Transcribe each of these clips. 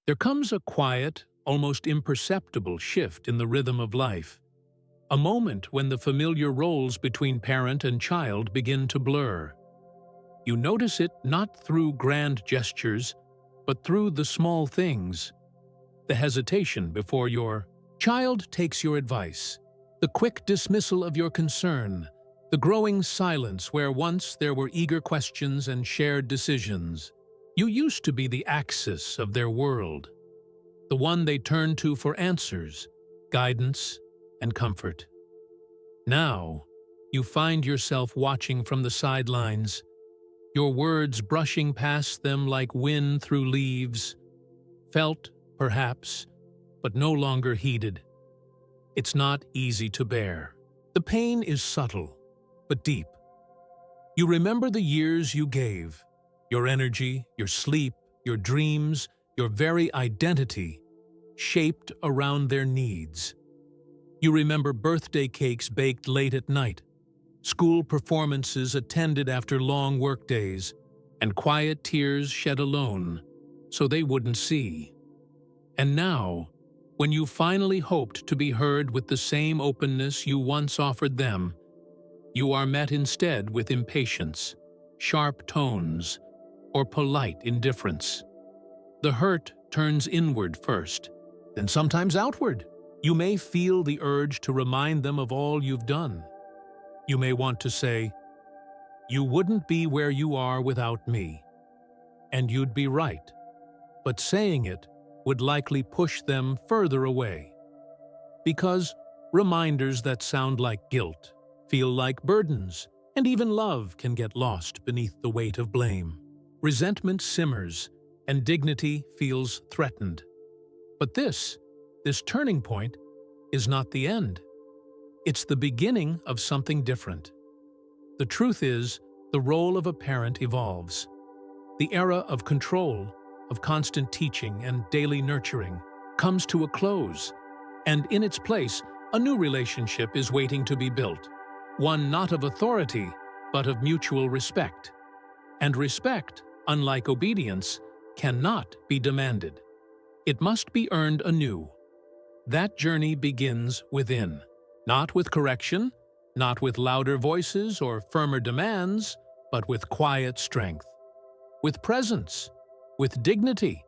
There comes a quiet, almost imperceptible shift in the rhythm of life, a moment when the familiar roles between parent and child begin to blur. You notice it not through grand gestures, but through the small things, the hesitation before your child takes your advice, the quick dismissal of your concern, the growing silence where once there were eager questions and shared decisions. You used to be the axis of their world, the one they turned to for answers, guidance, and comfort. Now, you find yourself watching from the sidelines, your words brushing past them like wind through leaves, felt, perhaps, but no longer heeded. It's not easy to bear. The pain is subtle, but deep. You remember the years you gave, your energy, your sleep, your dreams, your very identity, shaped around their needs. You remember birthday cakes baked late at night, school performances attended after long workdays, and quiet tears shed alone, so they wouldn't see. And now, when you finally hoped to be heard with the same openness you once offered them, you are met instead with impatience, sharp tones, or polite indifference. The hurt turns inward first, then sometimes outward. You may feel the urge to remind them of all you've done. You may want to say, "You wouldn't be where you are without me." And you'd be right. But saying it would likely push them further away. Because reminders that sound like guilt feel like burdens, and even love can get lost beneath the weight of blame. Resentment simmers, and dignity feels threatened. But this turning point, is not the end. It's the beginning of something different. The truth is, the role of a parent evolves. The era of control, of constant teaching and daily nurturing, comes to a close, and in its place, a new relationship is waiting to be built. One not of authority, but of mutual respect. And respect, unlike obedience, cannot be demanded. It must be earned anew. That journey begins within, not with correction, not with louder voices or firmer demands, but with quiet strength, with presence, with dignity,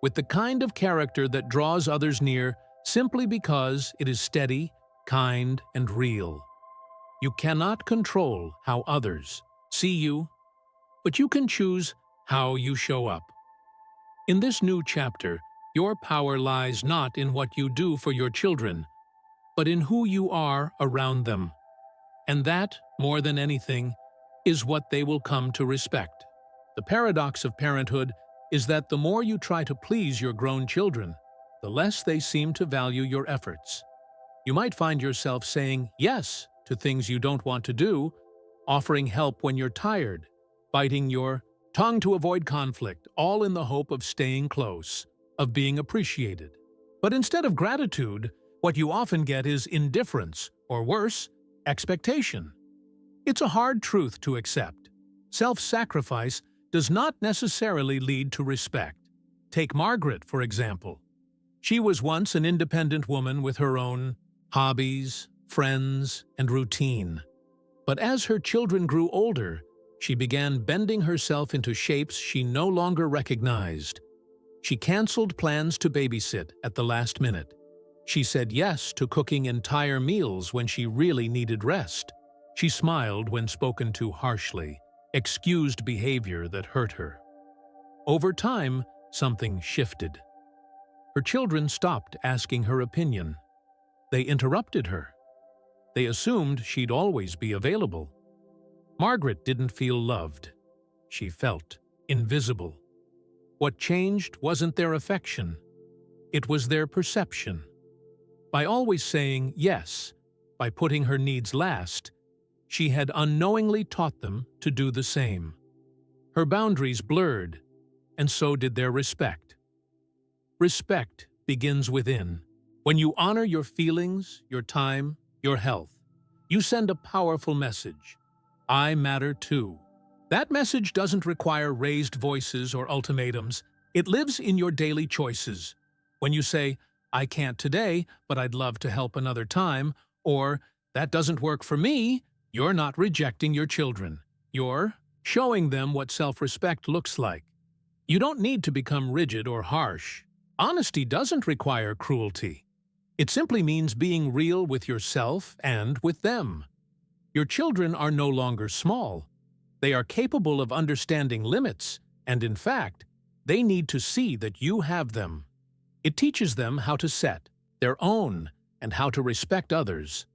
with the kind of character that draws others near simply because it is steady, kind, and real. You cannot control how others see you, but you can choose how you show up. In this new chapter, your power lies not in what you do for your children, but in who you are around them. And that, more than anything, is what they will come to respect. The paradox of parenthood is that the more you try to please your grown children, the less they seem to value your efforts. You might find yourself saying yes to things you don't want to do, offering help when you're tired, biting your tongue to avoid conflict, all in the hope of staying close, of being appreciated. But instead of gratitude, what you often get is indifference, or worse, expectation. It's a hard truth to accept. Self-sacrifice does not necessarily lead to respect. Take Margaret, for example. She was once an independent woman with her own hobbies, friends, and routine. But as her children grew older, she began bending herself into shapes she no longer recognized. She canceled plans to babysit at the last minute. She said yes to cooking entire meals when she really needed rest. She smiled when spoken to harshly, excused behavior that hurt her. Over time, something shifted. Her children stopped asking her opinion. They interrupted her. They assumed she'd always be available. Margaret didn't feel loved. She felt invisible. What changed wasn't their affection. It was their perception. By always saying yes, by putting her needs last, she had unknowingly taught them to do the same. Her boundaries blurred, and so did their respect. Respect begins within. When you honor your feelings, your time, your health, you send a powerful message. I matter too. That message doesn't require raised voices or ultimatums. It lives in your daily choices. When you say, "I can't today, but I'd love to help another time," or "that doesn't work for me," you're not rejecting your children. You're showing them what self-respect looks like. You don't need to become rigid or harsh. Honesty doesn't require cruelty. It simply means being real with yourself and with them. Your children are no longer small. They are capable of understanding limits, and in fact, they need to see that you have them. It teaches them how to set their own and how to respect others.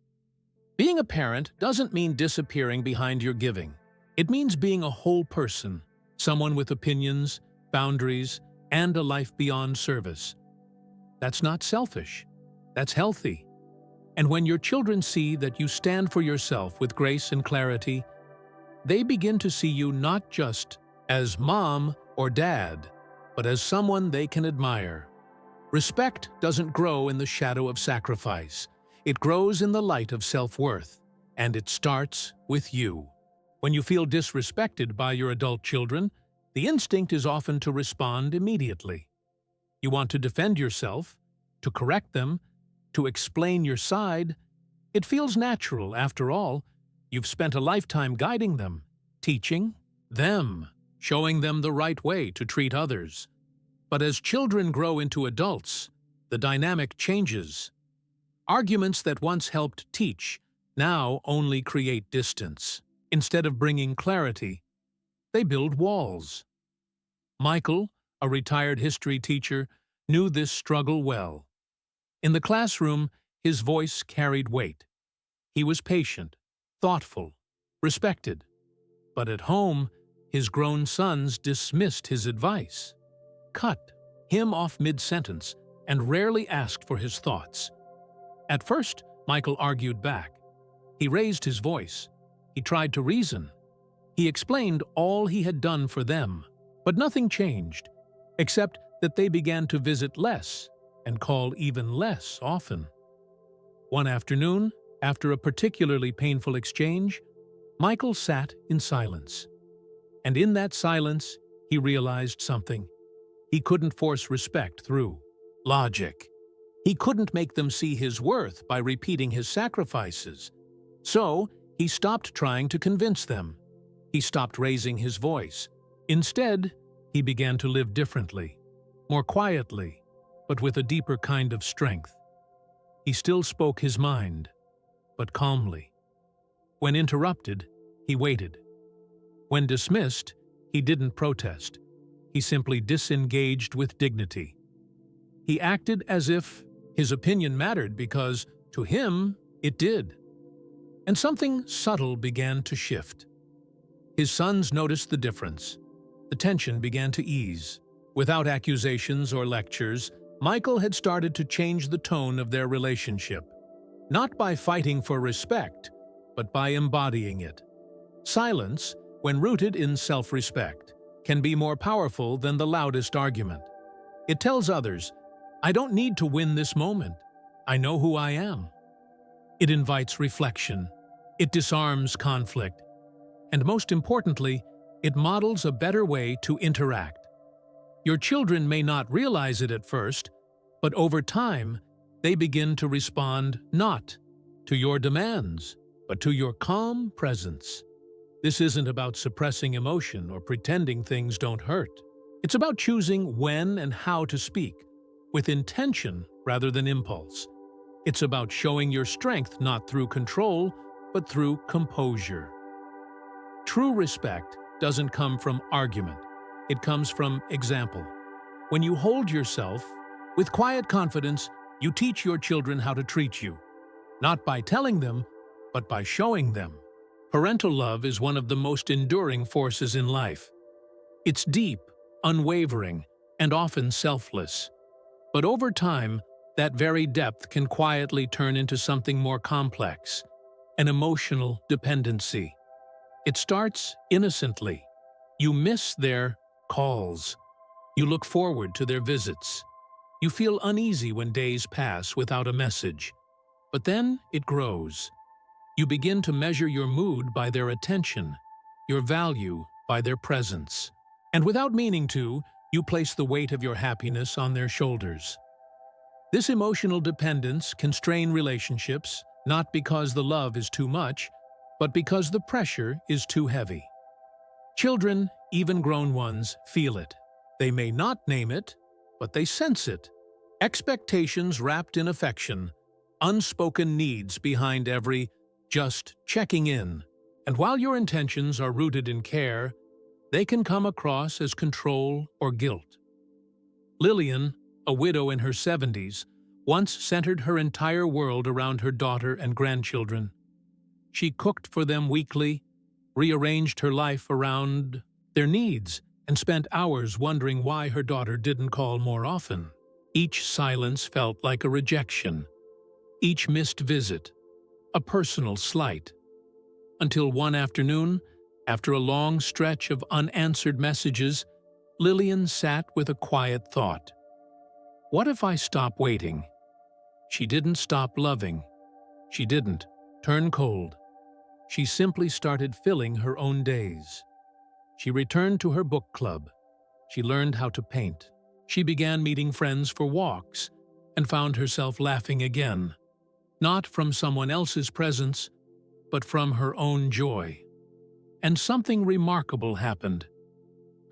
Being a parent doesn't mean disappearing behind your giving. It means being a whole person, someone with opinions, boundaries, and a life beyond service. That's not selfish. That's healthy. And when your children see that you stand for yourself with grace and clarity, they begin to see you not just as mom or dad, but as someone they can admire. Respect doesn't grow in the shadow of sacrifice. It grows in the light of self-worth, and it starts with you. When you feel disrespected by your adult children, the instinct is often to respond immediately. You want to defend yourself, to correct them, to explain your side. It feels natural, after all. You've spent a lifetime guiding them, teaching them, showing them the right way to treat others. But as children grow into adults, the dynamic changes. Arguments that once helped teach now only create distance. Instead of bringing clarity, they build walls. Michael, a retired history teacher, knew this struggle well. In the classroom, his voice carried weight. He was patient, thoughtful, respected. But at home, his grown sons dismissed his advice, cut him off mid-sentence, and rarely asked for his thoughts. At first, Michael argued back. He raised his voice. He tried to reason. He explained all he had done for them, but nothing changed, except that they began to visit less and call even less often. One afternoon, after a particularly painful exchange, Michael sat in silence. And in that silence, he realized something. He couldn't force respect through logic. He couldn't make them see his worth by repeating his sacrifices. So, he stopped trying to convince them. He stopped raising his voice. Instead, he began to live differently, more quietly, but with a deeper kind of strength. He still spoke his mind, but calmly. When interrupted, he waited. When dismissed, he didn't protest. He simply disengaged with dignity. He acted as if his opinion mattered because, to him, it did. And something subtle began to shift. His sons noticed the difference. The tension began to ease. Without accusations or lectures, Michael had started to change the tone of their relationship, not by fighting for respect, but by embodying it. Silence, when rooted in self-respect, can be more powerful than the loudest argument. It tells others, "I don't need to win this moment. I know who I am." It invites reflection. It disarms conflict. And most importantly, it models a better way to interact. Your children may not realize it at first, but over time, they begin to respond not to your demands, but to your calm presence. This isn't about suppressing emotion or pretending things don't hurt. It's about choosing when and how to speak, with intention rather than impulse. It's about showing your strength not through control, but through composure. True respect doesn't come from argument. It comes from example. When you hold yourself with quiet confidence, you teach your children how to treat you, not by telling them, but by showing them. Parental love is one of the most enduring forces in life. It's deep, unwavering, and often selfless. But over time, that very depth can quietly turn into something more complex, an emotional dependency. It starts innocently. You miss their calls. You look forward to their visits. You feel uneasy when days pass without a message. But then it grows. You begin to measure your mood by their attention, your value by their presence. And without meaning to, You place the weight of your happiness on their shoulders. This emotional dependence can strain relationships, not because the love is too much, but because the pressure is too heavy. Children, even grown ones, feel it. They may not name it, but they sense it. Expectations wrapped in affection, unspoken needs behind every just checking in. And while your intentions are rooted in care, they can come across as control or guilt. Lillian, a widow in her 70s, once centered her entire world around her daughter and grandchildren. She cooked for them weekly, rearranged her life around their needs, and spent hours wondering why her daughter didn't call more often. Each silence felt like a rejection, each missed visit, a personal slight. Until one afternoon, after a long stretch of unanswered messages, Lillian sat with a quiet thought. What if I stop waiting? She didn't stop loving. She didn't turn cold. She simply started filling her own days. She returned to her book club. She learned how to paint. She began meeting friends for walks and found herself laughing again, not from someone else's presence, but from her own joy. And something remarkable happened.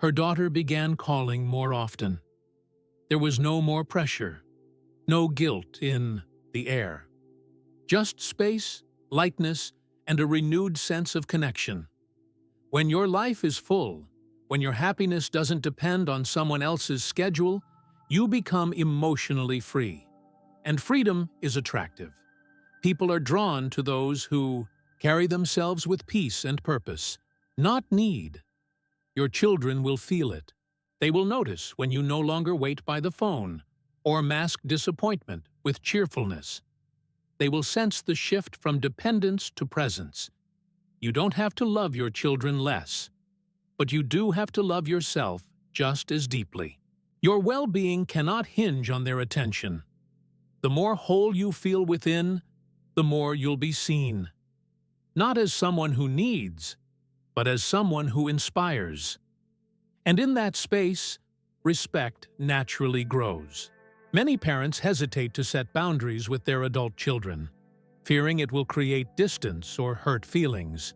Her daughter began calling more often. There was no more pressure, no guilt in the air. Just space, lightness, and a renewed sense of connection. When your life is full, when your happiness doesn't depend on someone else's schedule, you become emotionally free. And freedom is attractive. People are drawn to those who carry themselves with peace and purpose, not need. Your children will feel it. They will notice when you no longer wait by the phone or mask disappointment with cheerfulness. They will sense the shift from dependence to presence. You don't have to love your children less, but you do have to love yourself just as deeply. Your well-being cannot hinge on their attention. The more whole you feel within, the more you'll be seen. Not as someone who needs, but as someone who inspires. And in that space, respect naturally grows. Many parents hesitate to set boundaries with their adult children, fearing it will create distance or hurt feelings.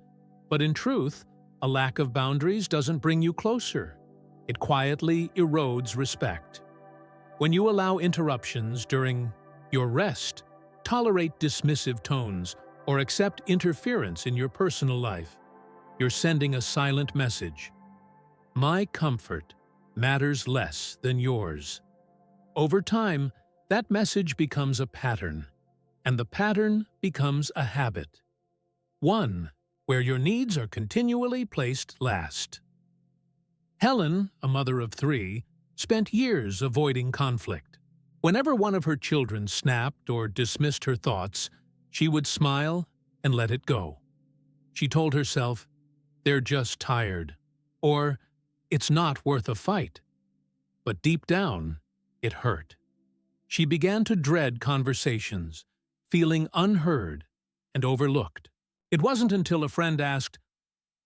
But in truth, a lack of boundaries doesn't bring you closer. It quietly erodes respect. When you allow interruptions during your rest, tolerate dismissive tones, or accept interference in your personal life, you're sending a silent message. My comfort matters less than yours. Over time, that message becomes a pattern, and the pattern becomes a habit. One where your needs are continually placed last. Helen, a mother of 3, spent years avoiding conflict. Whenever one of her children snapped or dismissed her thoughts, she would smile and let it go. She told herself, "They're just tired," or "It's not worth a fight." But deep down, it hurt. She began to dread conversations, feeling unheard and overlooked. It wasn't until a friend asked,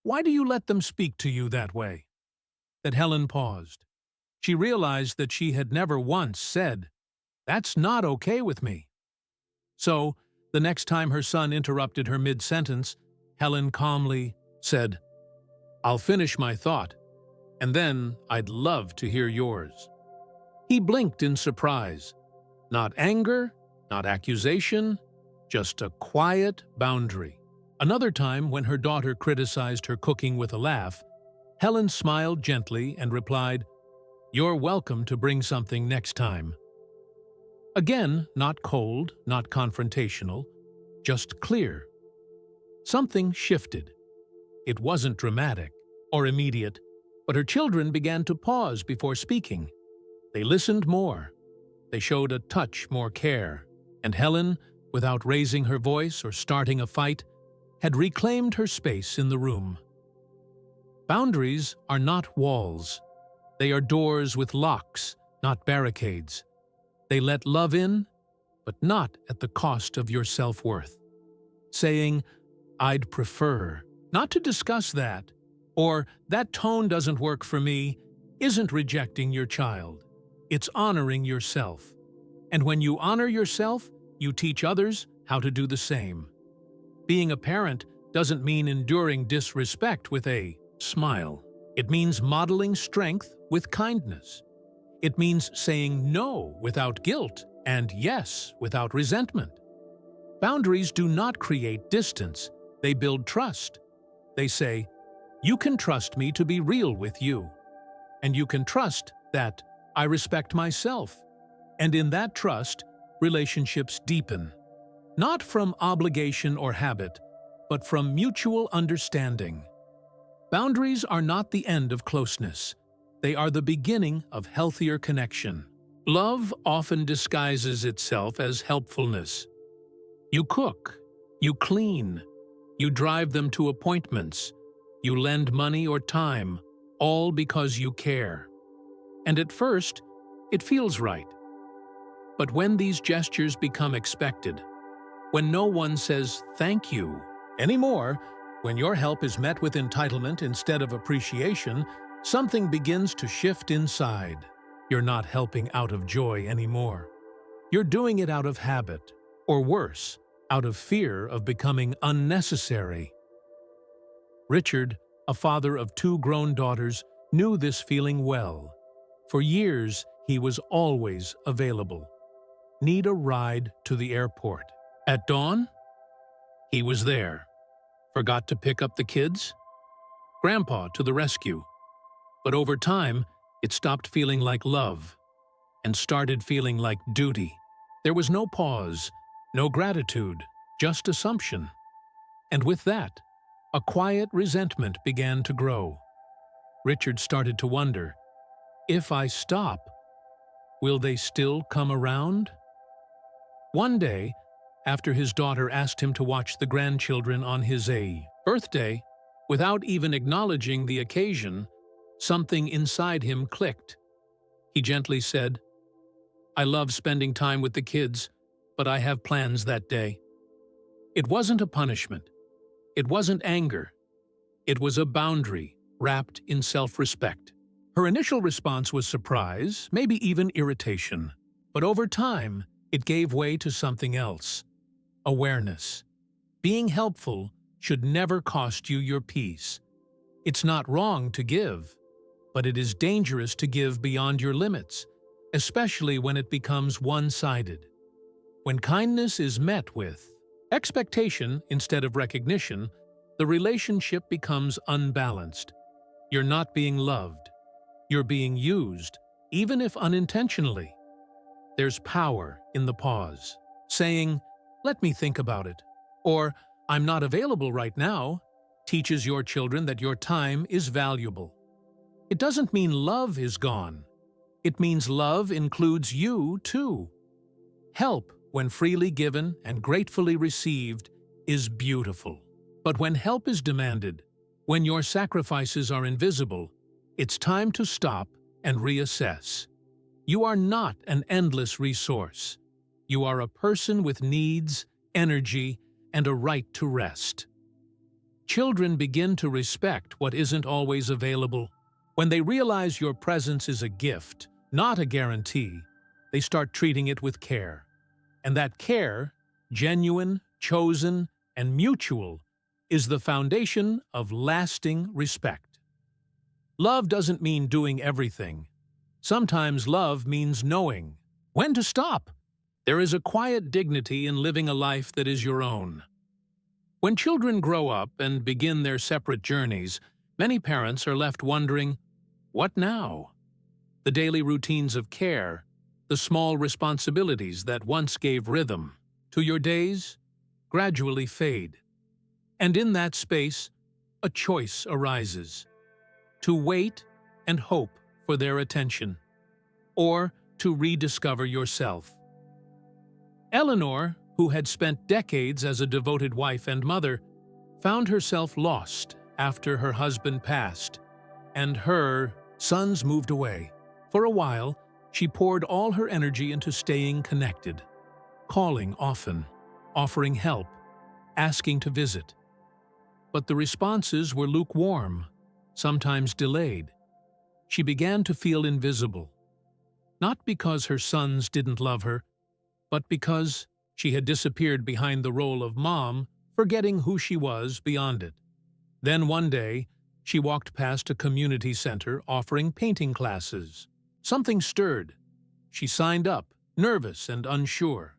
"Why do you let them speak to you that way?" that Helen paused. She realized that she had never once said, "That's not okay with me." So, the next time her son interrupted her mid-sentence, Helen calmly said, "I'll finish my thought, and then I'd love to hear yours." He blinked in surprise. Not anger, not accusation, just a quiet boundary. Another time, when her daughter criticized her cooking with a laugh, Helen smiled gently and replied, "You're welcome to bring something next time." Again, not cold, not confrontational, just clear. Something shifted. It wasn't dramatic or immediate, but her children began to pause before speaking. They listened more. They showed a touch more care. And Helen, without raising her voice or starting a fight, had reclaimed her space in the room. Boundaries are not walls. They are doors with locks, not barricades. They let love in, but not at the cost of your self-worth. Saying, "I'd prefer not to discuss that," or "that tone doesn't work for me," isn't rejecting your child. It's honoring yourself. And when you honor yourself, you teach others how to do the same. Being a parent doesn't mean enduring disrespect with a smile. It means modeling strength with kindness. It means saying no without guilt and yes without resentment. Boundaries do not create distance, they build trust. They say, you can trust me to be real with you. And you can trust that I respect myself. And in that trust, relationships deepen. Not from obligation or habit, but from mutual understanding. Boundaries are not the end of closeness. They are the beginning of healthier connection. Love often disguises itself as helpfulness. You cook, you clean, you drive them to appointments, you lend money or time, all because you care. And at first, it feels right. But when these gestures become expected, when no one says thank you anymore, when your help is met with entitlement instead of appreciation, something begins to shift inside. You're not helping out of joy anymore. You're doing it out of habit, or worse, out of fear of becoming unnecessary. Richard, a father of 2 grown daughters, knew this feeling well. For years, he was always available. Need a ride to the airport. At dawn, he was there. Forgot to pick up the kids? Grandpa to the rescue. But over time, it stopped feeling like love and started feeling like duty. There was no pause, no gratitude, just assumption. And with that, a quiet resentment began to grow. Richard started to wonder, if I stop, will they still come around? One day, after his daughter asked him to watch the grandchildren on his birthday, without even acknowledging the occasion, something inside him clicked. He gently said, I love spending time with the kids, but I have plans that day. It wasn't a punishment. It wasn't anger. It was a boundary wrapped in self-respect. Her initial response was surprise, maybe even irritation. But over time, it gave way to something else. Awareness. Being helpful should never cost you your peace. It's not wrong to give, but it is dangerous to give beyond your limits, especially when it becomes one-sided. When kindness is met with expectation instead of recognition, the relationship becomes unbalanced. You're not being loved. You're being used, even if unintentionally. There's power in the pause. Saying, let me think about it, or I'm not available right now, teaches your children that your time is valuable. It doesn't mean love is gone. It means love includes you too. Help, when freely given and gratefully received, is beautiful. But when help is demanded, when your sacrifices are invisible, it's time to stop and reassess. You are not an endless resource. You are a person with needs, energy, and a right to rest. Children begin to respect what isn't always available. When they realize your presence is a gift, not a guarantee, they start treating it with care. And that care, genuine, chosen, and mutual, is the foundation of lasting respect. Love doesn't mean doing everything. Sometimes love means knowing when to stop. There is a quiet dignity in living a life that is your own. When children grow up and begin their separate journeys, many parents are left wondering, what now? The daily routines of care, the small responsibilities that once gave rhythm to your days, gradually fade. And in that space, a choice arises: to wait and hope for their attention, or to rediscover yourself. Eleanor, who had spent decades as a devoted wife and mother, found herself lost after her husband passed, and her sons moved away. For a while, she poured all her energy into staying connected, calling often, offering help, asking to visit. But the responses were lukewarm, sometimes delayed. she began to feel invisible. Not because her sons didn't love her, but because she had disappeared behind the role of mom, forgetting who she was beyond it. Then one day, she walked past a community center offering painting classes. Something stirred. She signed up, nervous and unsure.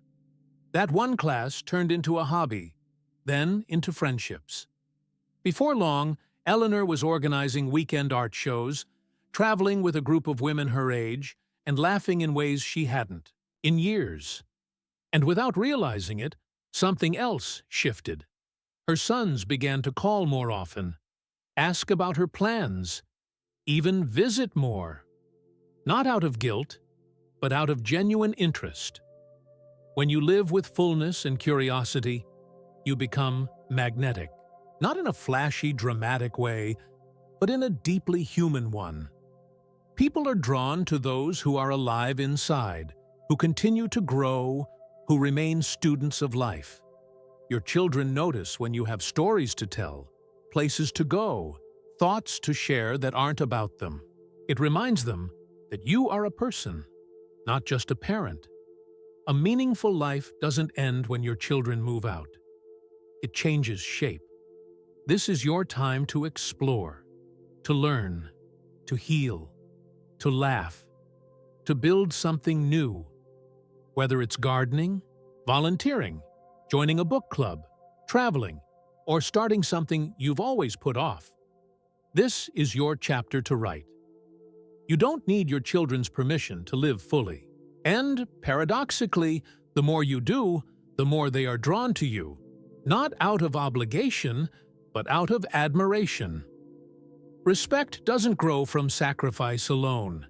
That one class turned into a hobby, then into friendships. Before long, Eleanor was organizing weekend art shows, traveling with a group of women her age, and laughing in ways she hadn't in years. And without realizing it, something else shifted. Her sons began to call more often, ask about her plans, even visit more. Not out of guilt, but out of genuine interest. When you live with fullness and curiosity, you become magnetic. Not in a flashy, dramatic way, but in a deeply human one. People are drawn to those who are alive inside, who continue to grow, who remain students of life. Your children notice when you have stories to tell, places to go, thoughts to share that aren't about them. It reminds them that you are a person, not just a parent. A meaningful life doesn't end when your children move out. It changes shape. This is your time to explore, to learn, to heal, to laugh, to build something new. Whether it's gardening, volunteering, joining a book club, traveling, or starting something you've always put off. This is your chapter to write. You don't need your children's permission to live fully. And, paradoxically, the more you do, the more they are drawn to you, not out of obligation, but out of admiration. Respect doesn't grow from sacrifice alone.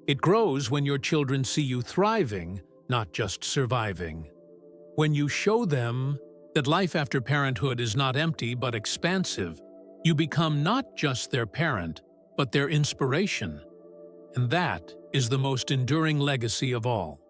It grows when your children see you thriving, not just surviving. When you show them that life after parenthood is not empty but expansive, you become not just their parent, but their inspiration. And that is the most enduring legacy of all.